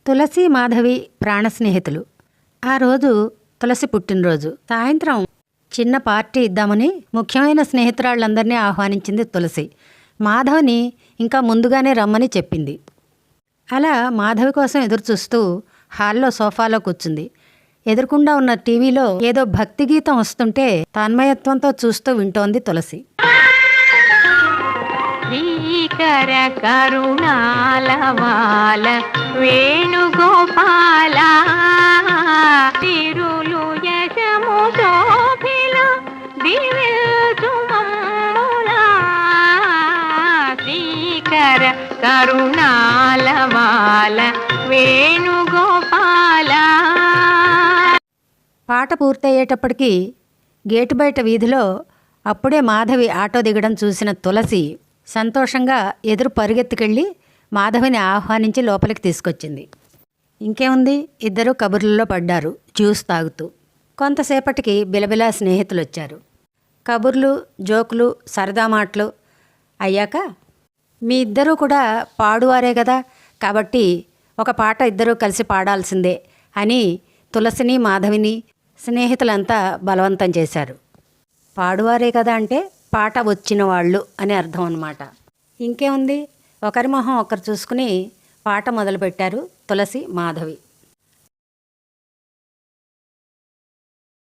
తులసి మాధవి ప్రాణ స్నేహితులు. ఆ రోజు తులసి పుట్టినరోజు. సాయంత్రం చిన్న పార్టీ ఇద్దామని ముఖ్యమైన స్నేహితురాళ్ళందరినీ ఆహ్వానించింది తులసి. మాధవిని ఇంకా ముందుగానే రమ్మని చెప్పింది. అలా మాధవి కోసం ఎదురుచూస్తూ హాల్లో సోఫాలో కూర్చుంది. ఎదురుకుండా ఉన్న టీవీలో ఏదో భక్తి గీతం వస్తుంటే తన్మయత్వంతో చూస్తూ వింటోంది తులసి. శ్రీకర కరుణాలవాల వేణుగోపాల తిరులు యశము శోభిల దివ్యతుమమ్ములా శ్రీకర కరుణాలవాల వేణుగోపాల. పాట పూర్తయ్యేటప్పటికీ గేటు బయట వీధిలో అప్పుడే మాధవి ఆటో దిగడం చూసిన తులసి సంతోషంగా ఎదురు పరుగెత్తుకెళ్ళి మాధవిని ఆహ్వానించి లోపలికి తీసుకొచ్చింది. ఇంకేముంది, ఇద్దరు కబుర్లలో పడ్డారు జ్యూస్ తాగుతూ. కొంతసేపటికి బిలబిలా స్నేహితులు వచ్చారు. కబుర్లు, జోకులు, సరదా మాటలు అయ్యాక, మీ ఇద్దరూ కూడా పాడువారే కదా, కాబట్టి ఒక పాట ఇద్దరూ కలిసి పాడాల్సిందే అని తులసిని మాధవిని స్నేహితులంతా బలవంతం చేశారు. పాడువారే కదా అంటే పాట వచ్చిన వాళ్ళు అని అర్థం అన్నమాట. ఇంకేముంది, ఒకరి మొహం ఒకరు చూసుకుని పాట మొదలుపెట్టారు తులసి మాధవి.